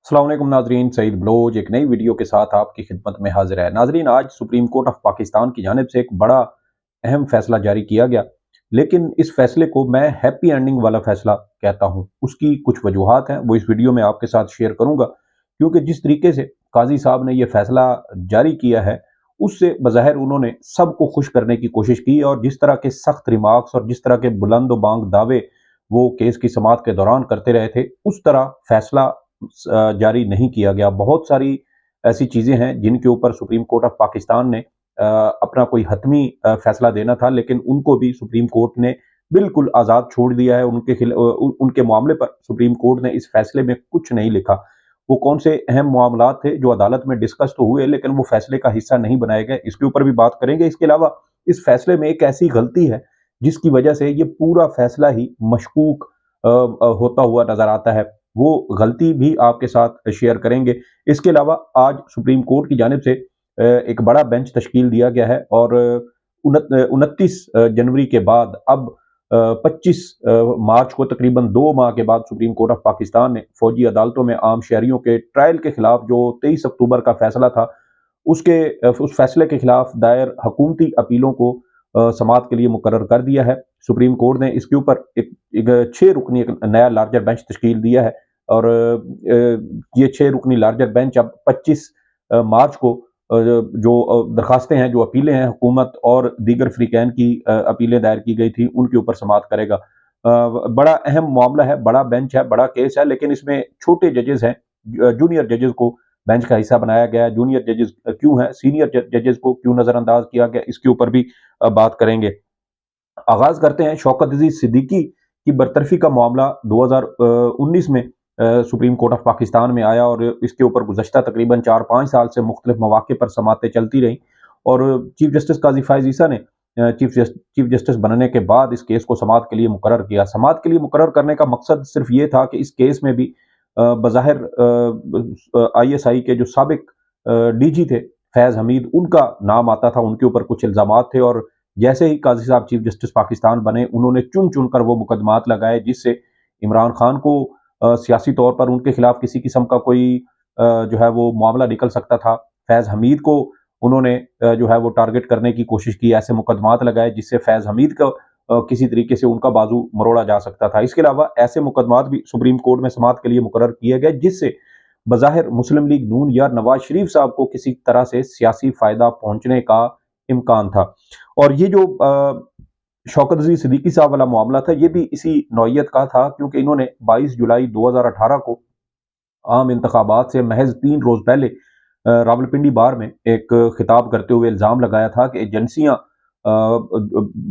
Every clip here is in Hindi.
अस्सलाम वालेकुम नाजरीन, सईद बलोच एक नई वीडियो के साथ आपकी खिदमत में हाजिर है। नाजरीन, आज सुप्रीम कोर्ट ऑफ पाकिस्तान की जानिब से एक बड़ा अहम फैसला जारी किया गया, लेकिन इस फैसले को मैं हैप्पी एंडिंग वाला फैसला कहता हूँ। उसकी कुछ वजूहात हैं, वो इस वीडियो में आपके साथ शेयर करूँगा, क्योंकि जिस तरीके से काजी साहब ने यह फैसला जारी किया है, उससे बज़ाहिर उन्होंने सबको खुश करने की कोशिश की, और जिस तरह के सख्त रिमार्क्स और जिस तरह के बुलंद व बांग दावे वो केस की समाअत के दौरान करते रहे थे, उस तरह फैसला जारी नहीं किया गया। बहुत सारी ऐसी चीज़ें हैं जिनके ऊपर सुप्रीम कोर्ट ऑफ पाकिस्तान ने अपना कोई हतमी फैसला देना था, लेकिन उनको भी सुप्रीम कोर्ट ने बिल्कुल आज़ाद छोड़ दिया है। उनके मामले पर सुप्रीम कोर्ट ने इस फैसले में कुछ नहीं लिखा। वो कौन से अहम मामलात थे जो अदालत में डिस्कस तो हुए, लेकिन वो फैसले का हिस्सा नहीं बनाए गए, इसके ऊपर भी बात करेंगे। इसके अलावा इस फैसले में एक ऐसी गलती है जिसकी वजह से ये पूरा फैसला ही मशकूक होता हुआ नजर आता है। वो गलती भी आपके साथ शेयर करेंगे। इसके अलावा आज सुप्रीम कोर्ट की जानिब से एक बड़ा बेंच तश्कील दिया गया है, और 29 जनवरी के बाद अब 25 मार्च को तकरीबन 2 माह के बाद सुप्रीम कोर्ट ऑफ पाकिस्तान ने फौजी अदालतों में आम शहरियों के ट्रायल के खिलाफ जो 23 अक्टूबर का फैसला था, उस फैसले के खिलाफ दायर हकूमती अपीलों को समाअत के लिए मुकर्रर कर दिया है। सुप्रीम कोर्ट ने इसके ऊपर एक 6 रुकनी एक नया लार्जर बेंच तश्कील दिया है, और ये 6 रुकनी लार्जर बेंच अब 25 मार्च को जो दरखास्तें हैं, जो अपीलें हैं, हुकूमत और दीगर फ्रीकैन की अपीलें दायर की गई थी, उनके ऊपर समाअत करेगा। बड़ा अहम मामला है, बड़ा बेंच है, बड़ा केस है, लेकिन इसमें छोटे जजेस हैं, जूनियर जजेस को बेंच का हिस्सा बनाया गया है। जूनियर जजेस क्यों हैं, सीनियर जजेस को क्यों नजरअंदाज किया गया, इसके ऊपर भी बात करेंगे। आगाज करते हैं। शौकत अजीज सिद्दीकी की बरतरफी का मामला 2019 में सुप्रीम कोर्ट ऑफ पाकिस्तान में आया, और इसके ऊपर गुज़श्ता तकरीबन 4-5 साल से मुख्तलिफ मौके पर समातें चलती रहीं, और चीफ जस्टिस काजी फायज ईसा ने चीफ जस्टिस बनने के बाद इस केस को समाअत के लिए मुकर्रर किया। समाअत के लिए मुकर्रर करने का मकसद सिर्फ ये था कि इस केस में भी बज़ाहिर ISI के जो साबिक DG थे फैज़ हमीद, उनका नाम आता था, उनके ऊपर कुछ इल्ज़ामात थे, और जैसे ही काजी साहब चीफ जस्टिस पाकिस्तान बने, उन्होंने चुन चुन कर वो मुकदमात लगाए, जिससे इमरान खान को सियासी तौर पर उनके खिलाफ किसी किस्म का कोई जो है वो मामला निकल सकता था। फैज़ हमीद को उन्होंने जो है वो टारगेट करने की कोशिश की, ऐसे मुकदमात लगाए जिससे फैज़ हमीद का किसी तरीके से उनका बाजू मरोड़ा जा सकता था। इसके अलावा ऐसे मुकदमात भी सुप्रीम कोर्ट में समाअत के लिए मुकर्रर किए गए, जिससे बज़ाहिर मुस्लिम लीग नून या नवाज शरीफ साहब को किसी तरह से सियासी फायदा पहुंचने का इम्कान था। और ये जो शौकत अजीज सिद्दीकी साहब वाला मामला था, ये भी इसी नौयत का था, क्योंकि इन्होंने 22 जुलाई 2018 को आम इंतखाबात से महज 3 रोज पहले रावलपिंडी बार में एक खिताब करते हुए इल्ज़ाम लगाया था कि एजेंसियां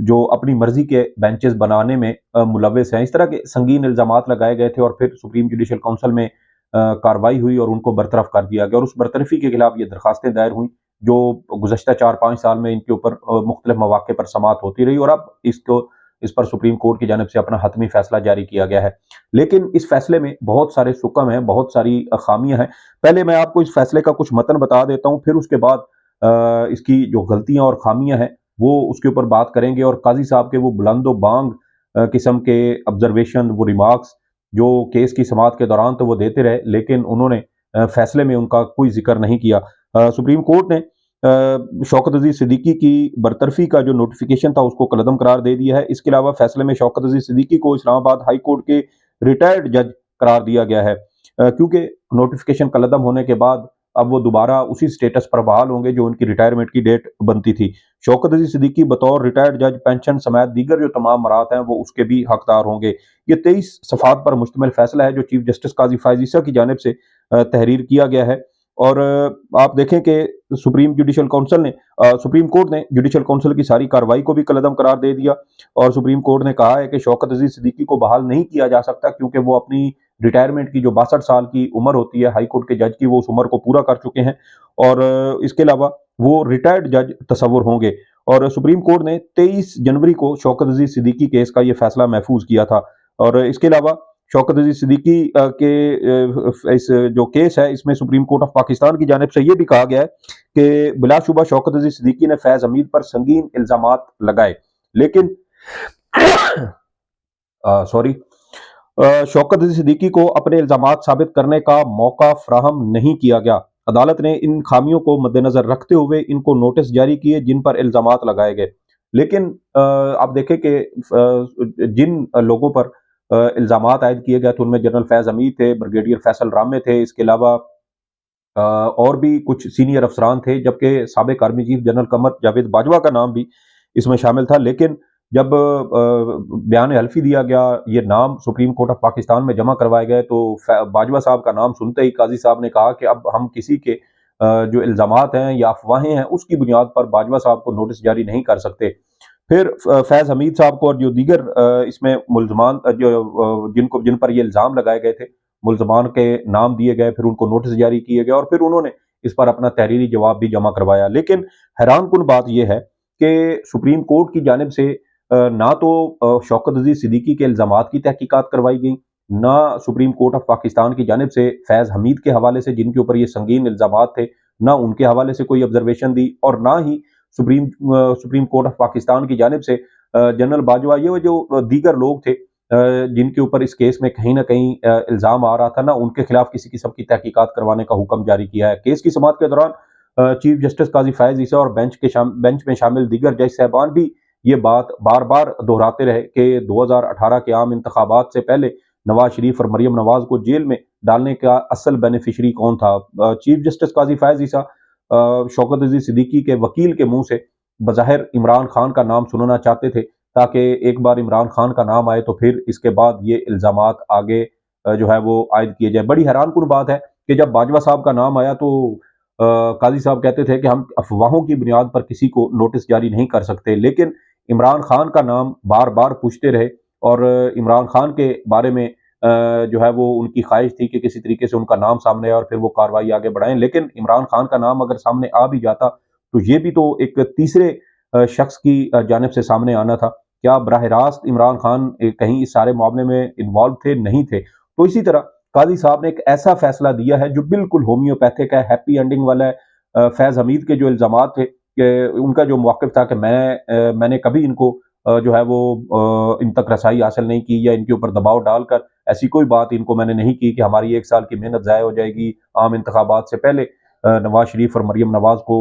जो अपनी मर्जी के बेंचेस बनाने में मुलविस हैं। इस तरह के संगीन इल्ज़ामात लगाए गए थे, और फिर सुप्रीम जुडिशल काउंसिल में कार्रवाई हुई और उनको बरतरफ कर दिया गया, और उस बरतरफी के खिलाफ ये दरखास्तें दायर हुई, जो गुज़श्ता 4-5 साल में इनके ऊपर मुख्तलिफ मौके पर समाअत होती रही, और अब इस पर सुप्रीम कोर्ट की जानिब से अपना हतमी फैसला जारी किया गया है। लेकिन इस फैसले में बहुत सारे सुकम हैं, बहुत सारी खामियां हैं। पहले मैं आपको इस फैसले का कुछ मतन बता देता हूँ, फिर उसके बाद इसकी जो गलतियां और खामियां हैं वो उसके ऊपर बात करेंगे, और काजी साहब के वो बुलंद बांग किस्म के ऑब्जर्वेशन, वो रिमार्क्स जो केस की समाअत के दौरान तो वो देते रहे, लेकिन उन्होंने फैसले में उनका कोई जिक्र नहीं किया। सुप्रीम कोर्ट ने शौकत अजीज सिद्दीकी की बरतरफी का जो नोटिफिकेशन था, उसको कलअदम करार दे दिया है। इसके अलावा फैसले में शौकत अजीज सिद्दीकी को इस्लामाबाद हाई कोर्ट के रिटायर्ड जज करार दिया गया है, क्योंकि नोटिफिकेशन कलअदम होने के बाद अब वो दोबारा उसी स्टेटस पर बहाल होंगे जो उनकी रिटायरमेंट की डेट बनती थी। शौकत अजीज सिद्दीकी बतौर रिटायर्ड जज पेंशन समेत दीगर जो तमाम मराहत हैं, वो उसके भी हकदार होंगे। ये 23 सफ़ात पर मुश्तमिल फैसला है, जो चीफ जस्टिस काजी फायज ईसा की जानिब से तहरीर किया गया है। और आप देखें कि सुप्रीम कोर्ट ने जुडिशल काउंसिल की सारी कार्रवाई को भी कलअदम करार दे दिया, और सुप्रीम कोर्ट ने कहा है कि शौकत अजीज सिद्दीकी को बहाल नहीं किया जा सकता, क्योंकि वो अपनी रिटायरमेंट की जो 62 साल की उम्र होती है हाई कोर्ट के जज की, वो उस उम्र को पूरा कर चुके हैं, और इसके अलावा वो रिटायर्ड जज तस्वुर होंगे। और सुप्रीम कोर्ट ने 23 जनवरी को शौकत अजीज सिद्दीकी केस का ये फैसला महफूज किया था। और इसके अलावा शौकत अजीज सिद्दीकी के इस जो केस है, इसमें सुप्रीम कोर्ट ऑफ पाकिस्तान की जानिब से ये भी कहा गया है कि बिलाशुबा शौकत अजीज सिद्दीकी ने फैज हमीद पर संगीन इल्जामात लगाए, लेकिन सॉरी शौकत अली सिद्दीकी को अपने इल्जामात साबित करने का मौका फ्राहम नहीं किया गया। अदालत ने इन खामियों को मद्देनजर रखते हुए इनको नोटिस जारी किए जिन पर इल्जामात लगाए गए। लेकिन आप देखें कि जिन लोगों पर इल्जामात आयद किए गए थे उनमें जनरल फैज हमीद थे, ब्रिगेडियर फैसल रामे थे, इसके अलावा और भी कुछ सीनियर अफसरान थे, जबकि साबिक army chief general Qamar Javed Bajwa का नाम भी इसमें शामिल था। लेकिन जब बयान हल्फी दिया गया, ये नाम सुप्रीम कोर्ट ऑफ पाकिस्तान में जमा करवाए गए, तो बाजवा साहब का नाम सुनते ही काजी साहब ने कहा कि अब हम किसी के जो इल्जामात हैं या अफवाहें हैं उसकी बुनियाद पर बाजवा साहब को नोटिस जारी नहीं कर सकते। फिर फैज हमीद साहब को और जो दीगर इसमें मुलजमान जिनको जिन पर ये इल्ज़ाम लगाए गए थे, मुलजमान के नाम दिए गए, फिर उनको नोटिस जारी किए गए और फिर उन्होंने इस पर अपना तहरीरी जवाब भी जमा करवाया। लेकिन हैरान कुन बात यह है कि सुप्रीम कोर्ट की जानिब से ना तो शौकत अजीज सिद्दीकी के इल्ज़ामात की तहकीकात करवाई गई, ना सुप्रीम कोर्ट ऑफ पाकिस्तान की जानिब से फैज़ हमीद के हवाले से जिनके ऊपर ये संगीन इल्ज़ामात थे, ना उनके हवाले से कोई ऑब्जर्वेशन दी और ना ही सुप्रीम कोर्ट ऑफ पाकिस्तान की जानिब से जनरल बाजवा ये जो दीगर लोग थे जिनके ऊपर इस केस में कहीं ना कहीं इल्ज़ाम आ रहा था, ना उनके खिलाफ किसी किस्म की तहकीकात करवाने का हुक्म जारी किया है। केस की समाअत के दौरान चीफ जस्टिस काजी फायज ईसा और बेंच में शामिल दीगर जज साहबान भी ये बात बार बार दोहराते रहे कि 2018 के आम इंतखाबात से पहले नवाज शरीफ और मरियम नवाज को जेल में डालने का असल बेनिफिशरी कौन था। चीफ जस्टिस काजी फायज ईसा शौकत अजीज सिद्दीकी के वकील के मुंह से बज़ाहिर इमरान खान का नाम सुनना चाहते थे, ताकि एक बार इमरान खान का नाम आए तो फिर इसके बाद ये इल्ज़ामात आगे जो है वो आयद किए जाए। बड़ी हैरान कुन बात है कि जब बाजवा साहब का नाम आया तो काजी साहब कहते थे कि हम अफवाहों की बुनियाद पर किसी को नोटिस जारी नहीं कर सकते, लेकिन इमरान खान का नाम बार बार पूछते रहे और इमरान खान के बारे में जो है वो उनकी ख्वाहिश थी कि किसी तरीके से उनका नाम सामने आए और फिर वो कार्रवाई आगे बढ़ाएं। लेकिन इमरान खान का नाम अगर सामने आ भी जाता तो ये भी तो एक तीसरे शख्स की जानिब से सामने आना था। क्या बराह रास्त इमरान खान कहीं इस सारे मामले में इन्वॉल्व थे? नहीं थे। तो इसी तरह काजी साहब ने एक ऐसा फैसला दिया है जो बिल्कुल होम्योपैथिक है, हैप्पी एंडिंग वाला है। फैज हमीद के जो इल्जामात थे कि उनका जो मौक़िफ़ था कि मैंने कभी इनको जो है वो इन तक रसाई हासिल नहीं की या इनके ऊपर दबाव डालकर ऐसी कोई बात इनको मैंने नहीं की कि हमारी 1 साल की मेहनत ज़ाया हो जाएगी आम इंतखाबात से पहले। नवाज शरीफ और मरियम नवाज को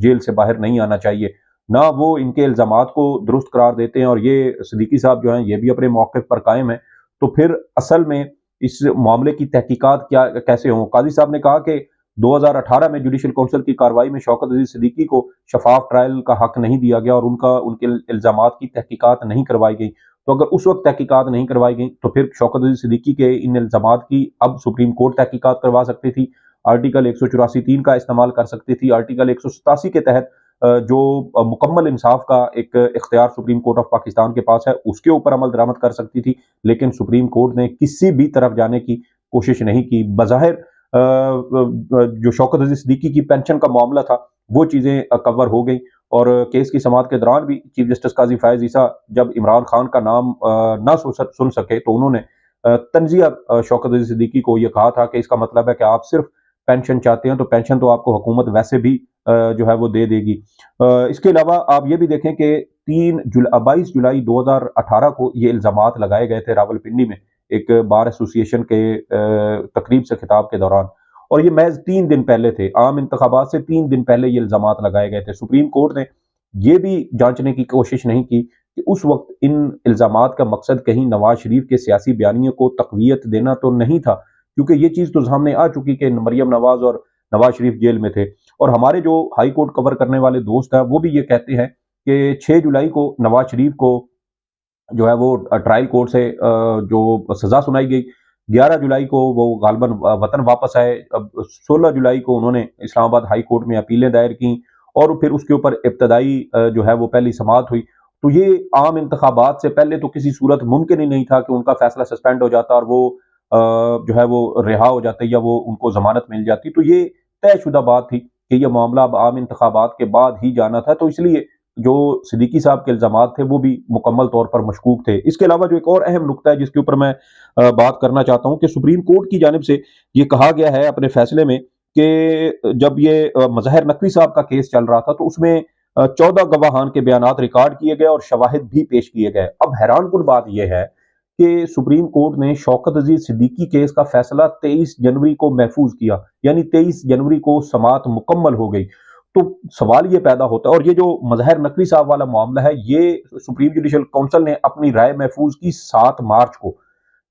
जेल से बाहर नहीं आना चाहिए। ना वो इनके इल्ज़ामात को दुरुस्त करार देते हैं और ये सिद्दीकी साहब जो हैं ये भी अपने मौक़िफ़ पर कायम हैं। तो फिर असल में इस मामले की तहकीकात क्या कैसे हों? काज़ी साहब ने कहा कि 2018 में जुडिशल काउंसिल की कार्रवाई में शौकत अजीज सिद्दीकी को शफाफ ट्रायल का हक नहीं दिया गया और उनके इल्ज़ामात की तहकीकात नहीं करवाई गई। तो अगर उस वक्त तहकीकात नहीं करवाई गई तो फिर शौकत अजीज सिद्दीकी के इन इल्ज़ामात की अब सुप्रीम कोर्ट तहकीकात करवा सकती थी, आर्टिकल 184(3) का इस्तेमाल कर सकती थी, आर्टिकल 187 के तहत जो मुकम्मल इंसाफ का एक इख्तियार सुप्रीम कोर्ट ऑफ पाकिस्तान के पास है उसके ऊपर अमल दरामद कर सकती थी। लेकिन सुप्रीम कोर्ट ने किसी भी तरफ जाने की कोशिश नहीं की। बज़ाहिर जो शौकत अजीज सिद्दीकी की पेंशन का मामला था वो चीज़ें कवर हो गई और केस की समाअत के दौरान भी चीफ जस्टिस काजी फायज ईसा जब इमरान खान का नाम ना सुन सके तो उन्होंने तंजिया शौकत अजीज सिद्दीकी को ये कहा था कि इसका मतलब है कि आप सिर्फ पेंशन चाहते हैं तो पेंशन तो आपको हुकूमत वैसे भी जो है वो दे देगी। इसके अलावा आप ये भी देखें कि 22 जुलाई 2018 को ये इल्ज़ामात लगाए गए थे रावलपिंडी में एक बार एसोसिएशन के तकरीब से खिताब के दौरान और ये महज 3 दिन पहले थे, आम इंतखाबात से 3 दिन पहले ये इल्ज़ामात लगाए गए थे। सुप्रीम कोर्ट ने ये भी जांचने की कोशिश नहीं की कि उस वक्त इन इल्ज़ामात का मकसद कहीं नवाज शरीफ के सियासी बयानियों को तक़वियत देना तो नहीं था, क्योंकि ये चीज़ तो सामने आ चुकी कि मरियम नवाज और नवाज शरीफ जेल में थे और हमारे जो हाई कोर्ट कवर करने वाले दोस्त हैं वो भी ये कहते हैं कि 6 जुलाई को नवाज शरीफ को जो है वो ट्रायल कोर्ट से जो सजा सुनाई गई, 11 जुलाई को वो गालबन वतन वापस आए। अब 16 जुलाई को उन्होंने इस्लामाबाद हाई कोर्ट में अपीलें दायर की और फिर उसके ऊपर इब्तदाई जो है वो पहली समाअत हुई। तो ये आम इंतखाबात से पहले तो किसी सूरत मुमकिन ही नहीं था कि उनका फैसला सस्पेंड हो जाता और वो जो है वो रिहा हो जाते या वो उनको जमानत मिल जाती। तो ये तयशुदा बात थी कि ये मामला अब आम इंतखाबात के बाद ही जाना था, तो इसलिए जो सिद्दीकी साहब के इल्ज़ामात थे वो भी मुकम्मल तौर पर मशकूक थे। इसके अलावा जो एक और अहम नुकता है जिसके ऊपर मैं बात करना चाहता हूँ कि सुप्रीम कोर्ट की जानिब से ये कहा गया है अपने फैसले में कि जब ये मज़ाहिर नकवी साहब का केस चल रहा था तो उसमें 14 गवाहान के बयानात रिकॉर्ड किए गए और शवाहिद भी पेश किए गए। अब हैरान कुन बात यह है कि सुप्रीम कोर्ट ने शौकत अजीज सिद्दीकी केस का फैसला 23 जनवरी को महफूज किया, यानी 23 जनवरी को समाअत मुकम्मल हो गई। तो सवाल ये पैदा होता है, और ये जो मजहर नकवी साहब वाला मामला है, ये सुप्रीम जुडिशल काउंसिल ने अपनी राय महफूज की 7 मार्च को,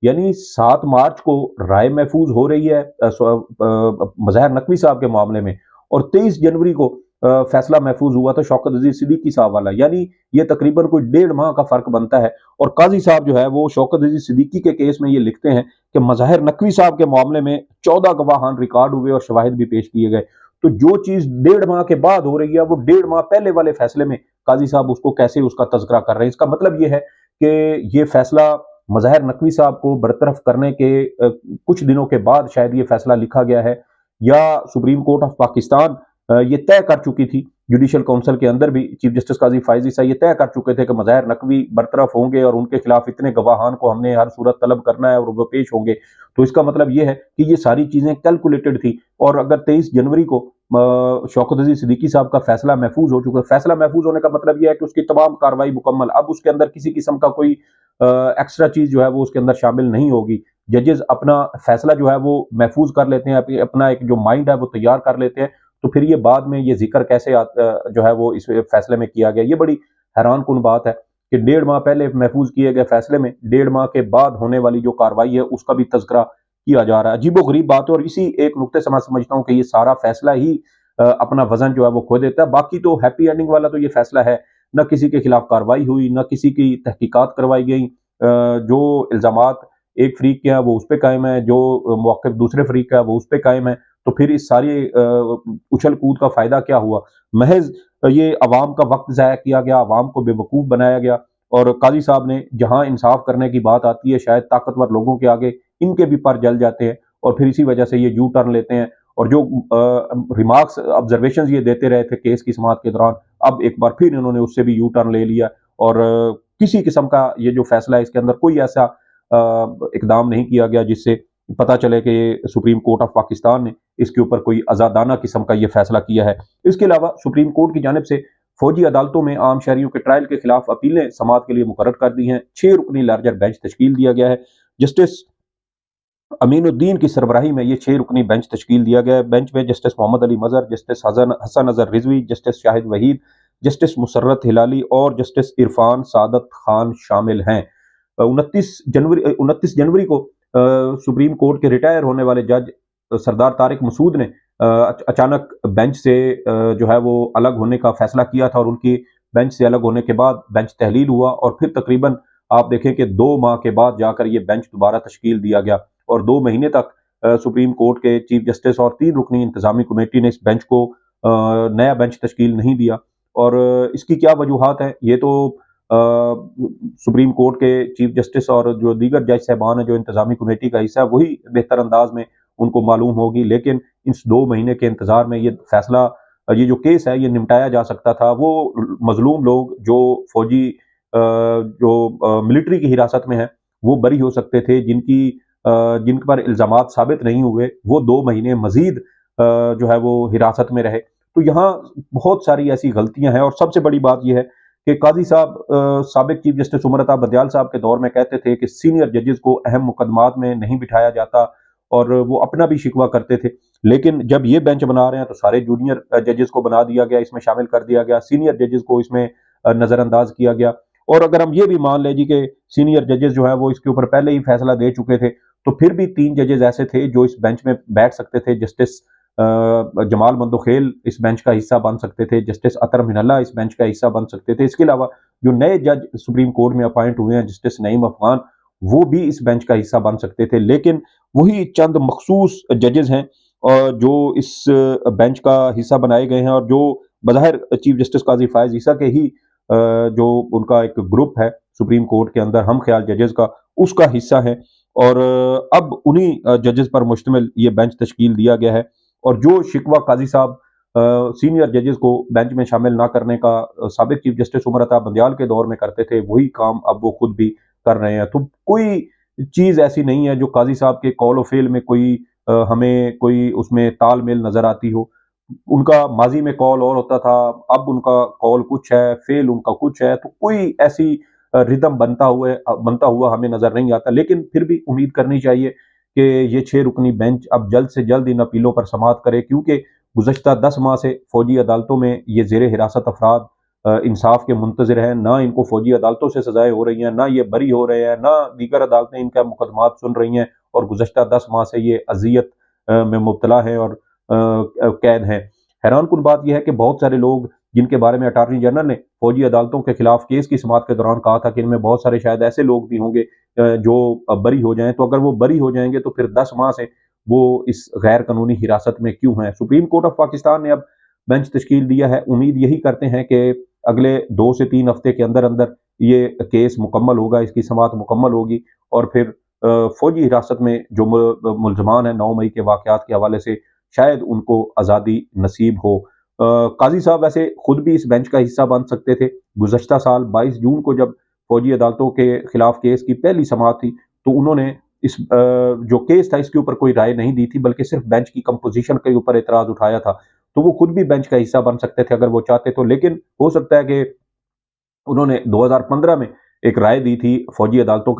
यानी 7 मार्च को राय महफूज हो रही है मजहर नकवी साहब के मामले में, और 23 जनवरी को फैसला महफूज हुआ था शौकत अजीज सिद्दीकी साहब वाला, यानी ये तकरीबन कोई 1.5 माह का फर्क बनता है। और काजी साहब जो है वो शौकत अजीज सिद्दीकी के केस में ये लिखते हैं कि मजहर नकवी साहब के मामले में 14 गवाहान रिकॉर्ड हुए और शवाहिद भी पेश किए गए। तो जो चीज 1.5 माह के बाद हो रही है, वो 1.5 माह पहले वाले फैसले में काजी साहब उसको कैसे उसका तज़किरा कर रहे हैं। इसका मतलब ये है कि ये फैसला मजहर नकवी साहब को बरतरफ करने के कुछ दिनों के बाद शायद ये फैसला लिखा गया है, या सुप्रीम कोर्ट ऑफ पाकिस्तान ये तय कर चुकी थी, जुडिशल काउंसिल के अंदर भी चीफ जस्टिस काजी फायजी साहब ये तय कर चुके थे कि मजहर नकवी बरतरफ होंगे और उनके खिलाफ इतने गवाहान को हमने हर सूरत तलब करना है और वो पेश होंगे। तो इसका मतलब ये है कि ये सारी चीजें कैलकुलेटेड थी, और अगर 23 जनवरी को शौकत अजीज सिद्दीकी साहब का फैसला महफूज हो चुका है, फैसला महफूज होने का मतलब यह है कि उसकी तमाम कार्रवाई मुकम्मल, अब उसके अंदर किसी किस्म का कोई एक्स्ट्रा चीज जो है वो उसके अंदर शामिल नहीं होगी। जजेस अपना फैसला जो है वो महफूज कर लेते हैं, अपना एक जो माइंड है वो तैयार कर लेते हैं। तो फिर ये बाद में ये जिक्र कैसे जो है वो इस फैसले में किया गया, ये बड़ी हैरान कुन बात है कि 1.5 माह पहले महफूज किए गए फैसले में 1.5 माह के बाद होने वाली जो कार्रवाई है उसका भी तज़किरा किया जा रहा है। अजीबो गरीब बात है, और इसी एक नुक्ते से मैं समझता हूँ कि ये सारा फैसला ही अपना वजन जो है वो खो देता है। बाकी तो हैप्पी एंडिंग वाला तो ये फैसला है, न किसी के खिलाफ कार्रवाई हुई, न किसी की तहकीकात करवाई गई, जो इल्जामात एक फरीक के हैं वो उस पर कायम है, जो मौक़िफ़ दूसरे फरीक का है वो उस पर कायम है। तो फिर इस सारी उछल कूद का फायदा क्या हुआ? महज ये अवाम का वक्त ज़ाया किया गया, अवाम को बेवकूफ़ बनाया गया, और काजी साहब ने जहां इंसाफ करने की बात आती है शायद ताकतवर लोगों के आगे इनके भी पर जल जाते हैं, और फिर इसी वजह से ये यू टर्न लेते हैं। और जो रिमार्क्स ऑब्जर्वेशन ये देते रहे थे केस की समाअत के दौरान, अब एक बार फिर इन्होंने उससे भी यू टर्न ले लिया, और किसी किस्म का ये जो फैसला है इसके अंदर कोई ऐसा इकदाम नहीं किया गया जिससे पता चले कि सुप्रीम कोर्ट ऑफ पाकिस्तान ने इसके ऊपर कोई आज़ादाना किस्म का ये फैसला किया है। इसके अलावा सुप्रीम कोर्ट की जानिब से फौजी अदालतों में आम शहरियों के ट्रायल के खिलाफ अपीलें समाअत के लिए मुकर्रर कर दी हैं। 6 रुकनी लार्जर बेंच तश्कील दिया गया है। जस्टिस अमीनुद्दीन की सरबराही में ये 6 रुकनी बेंच तश्कील दिया गया है। बेंच में justice Mohammad Ali Mazhar, justice Hasan Azhar Rizvi, justice Shahid Waheed, justice Musarrat Hilali और जस्टिस इरफान सादत खान शामिल हैं। 29 जनवरी को सुप्रीम कोर्ट के रिटायर होने वाले जज सरदार तारिक मसूद ने अचानक बेंच से जो है वो अलग होने का फैसला किया था, और उनकी बेंच से अलग होने के बाद बेंच तहलील हुआ, और फिर तकरीबन आप देखें कि 2 माह के बाद जाकर ये बेंच दोबारा तश्कील दिया गया, और 2 महीने तक सुप्रीम कोर्ट के चीफ जस्टिस और 3 रुकनी इंतजामी कमेटी ने इस बेंच को नया बेंच तश्कील नहीं दिया। और इसकी क्या वजूहात हैं, ये तो सुप्रीम कोर्ट के चीफ जस्टिस और जो दीगर जज साहबान हैं जो इंतजामी कमेटी का हिस्सा है वही बेहतर अंदाज में उनको मालूम होगी, लेकिन इस 2 महीने के इंतजार में ये फैसला, ये जो केस है ये निपटाया जा सकता था। वो मजलूम लोग जो फौजी जो मिलिट्री की हिरासत में है वो बरी हो सकते थे, जिन पर इल्जामात साबित नहीं हुए वो 2 महीने मजीद जो है वो हिरासत में रहे। तो यहाँ बहुत सारी ऐसी गलतियां हैं, और सबसे बड़ी बात यह है कि काजी साहब साबिक चीफ जस्टिस उमर अता बंदियाल साहब के दौर में कहते थे कि सीनियर जजेस को अहम मुकदमात में नहीं बिठाया जाता, और वो अपना भी शिकवा करते थे। लेकिन जब ये बेंच बना रहे हैं तो सारे जूनियर जजेस को बना दिया गया, इसमें शामिल कर दिया गया, सीनियर जजेस को इसमें नजरअंदाज किया गया। और अगर हम ये भी मान लें जी कि सीनियर जजेस जो है वो इसके ऊपर पहले ही फैसला दे चुके थे, तो फिर भी 3 जजेस ऐसे थे जो इस बेंच में बैठ सकते थे। जस्टिस जमाल मंदोखेल इस बेंच का हिस्सा बन सकते थे, जस्टिस अतर मिनल्ला इस बेंच का हिस्सा बन सकते थे। इसके अलावा जो नए जज सुप्रीम कोर्ट में अपॉइंट हुए हैं, जस्टिस नईम अफगान, वो भी इस बेंच का हिस्सा बन सकते थे। लेकिन वही चंद मखसूस जजेस हैं और जो इस बेंच का हिस्सा बनाए गए हैं, और जो बज़ाहिर चीफ जस्टिस काजी फायज ईसा के ही जो उनका एक ग्रुप है सुप्रीम कोर्ट के अंदर हम ख्याल जजेस का, उसका हिस्सा है। और अब उन्हीं जजेस पर मुश्तमिल ये बेंच तश्कील दिया गया है, और जो शिकवा काजी साहब सीनियर जजेस को बेंच में शामिल ना करने का साबिक चीफ जस्टिस उमर अता बंदियाल के दौर में करते थे, वही काम अब वो खुद भी कर रहे हैं। तो कोई चीज ऐसी नहीं है जो काजी साहब के कौल व फेल में कोई हमें कोई उसमें तालमेल नजर आती हो। उनका माजी में कौल और होता था, अब उनका कौल कुछ है, फेल उनका कुछ है। तो कोई ऐसी रिदम बनता हुआ हमें नजर नहीं आता, लेकिन फिर भी उम्मीद करनी चाहिए कि ये 6 रुकनी बेंच अब जल्द से जल्द इन अपीलों पर समाअत करे, क्योंकि गुज़श्ता 10 माह से फौजी अदालतों में ये ज़ेर हिरासत अफराद इंसाफ के मुंतज़िर हैं। ना इनको फौजी अदालतों से सजाएं हो रही हैं, ना ये बरी हो रहे हैं, ना दीगर अदालतें इनका मुकदमात सुन रही हैं, और गुज़श्ता 10 माह से ये अजियत में मुब्तला हैं और कैद हैं। हैरानकुन बात यह है कि बहुत सारे लोग जिनके बारे में अटारनी जनरल ने फौजी अदालतों के खिलाफ केस की समाअत के दौरान कहा था कि इनमें बहुत सारे शायद ऐसे लोग भी होंगे जो बरी हो जाएं, तो अगर वो बरी हो जाएंगे तो फिर 10 माह से वो इस गैर कानूनी हिरासत में क्यों हैं। सुप्रीम कोर्ट ऑफ पाकिस्तान ने अब बेंच तश्कील दिया है। उम्मीद यही करते हैं कि अगले 2 से 3 हफ्ते के अंदर अंदर ये केस मुकम्मल होगा, इसकी समाअत मुकम्मल होगी, और फिर फौजी हिरासत में जो मुलजमान है 9 मई के वाकयात के हवाले से शायद उनको आज़ादी नसीब हो। काजी साहब वैसे खुद भी इस बेंच का हिस्सा बन सकते थे। गुज़श्ता साल 22 जून को जब फौजी अदालतों के खिलाफ केस की पहली समाअत थी, तो उन्होंने इस जो केस था इसके ऊपर कोई राय नहीं दी थी, बल्कि सिर्फ बेंच की कंपोजिशन के ऊपर एतराज उठाया था। तो वो खुद भी बेंच का हिस्सा बन सकते थे अगर वो चाहते तो, लेकिन हो सकता है कि उन्होंने 2015 में एक राय दी थी फौजी अदालतों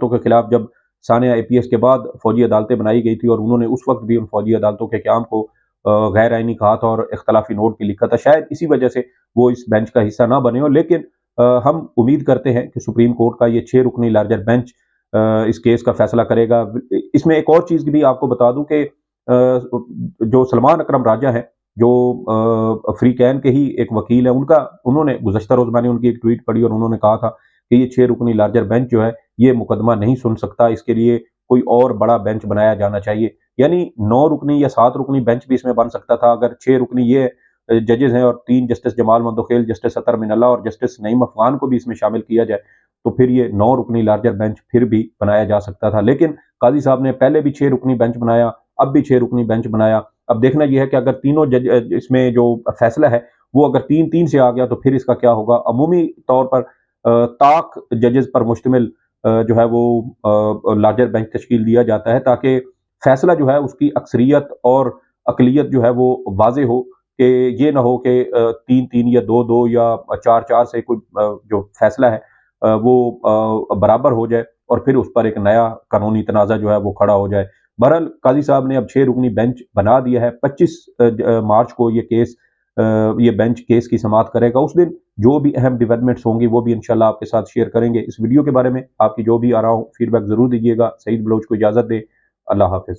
के खिलाफ, जब सानिया एपीएस के बाद फौजी अदालतें बनाई गई थी, और उन्होंने उस वक्त भी उन फौजी अदालतों के क़याम को गैर आइनी कहा था और इख्तलाफी नोट भी लिखा था। शायद इसी वजह से वो इस बेंच का हिस्सा ना बने हो, लेकिन हम उम्मीद करते हैं कि सुप्रीम कोर्ट का ये 6 रुकनी लार्जर बेंच इस केस का फैसला करेगा। इसमें एक और चीज़ भी आपको बता दूं कि जो सलमान अकरम राजा हैं, जो फ्री कैन के ही एक वकील हैं, उन्होंने गुज़श्ता रोज़ मैंने उनकी एक ट्वीट पढ़ी और उन्होंने कहा था कि ये 6 रुकनी लार्जर बेंच जो है ये मुकदमा नहीं सुन सकता, इसके लिए कोई और बड़ा बेंच बनाया जाना चाहिए। यानी 9 रुकनी या 7 रुकनी बेंच भी इसमें बन सकता था अगर 6 रुकनी ये जजेस हैं और 3 जस्टिस जमाल मंदोखेल, जस्टिस अतर मिनल्ला और जस्टिस नईम अफगान को भी इसमें शामिल किया जाए, तो फिर ये 9 रुकनी लार्जर बेंच फिर भी बनाया जा सकता था। लेकिन काजी साहब ने पहले भी 6 रुकनी बेंच बनाया, अब भी 6 रुकनी बेंच बनाया। अब देखना यह है कि अगर तीनों जज इसमें जो फैसला है वो अगर 3-3 से आ गया तो फिर इसका क्या होगा। अमूमी तौर पर ताक जजेस पर मुश्तमिल जो है वो लार्जर बेंच तश्कील दिया जाता है, ताकि फैसला जो है उसकी अक्सरियत और अकलियत जो है वो वाजे हो, कि ये ना हो कि 3-3 या 2-2 या 4-4 से कोई जो फैसला है वो बराबर हो जाए और फिर उस पर एक नया कानूनी तनाज़ा जो है वो खड़ा हो जाए। बहरहाल काजी साहब ने अब 6 रुकनी बेंच बना दिया है। 25 मार्च को ये बेंच केस की समाअत करेगा। उस दिन जो भी अहम डेवलपमेंट्स होंगी वो भी इंशाल्लाह आपके साथ शेयर करेंगे। इस वीडियो के बारे में आपकी जो भी आरा हो फीडबैक ज़रूर दीजिएगा। सईद बलोच को इजाज़त दें। अल्लाह हाफ़िज़।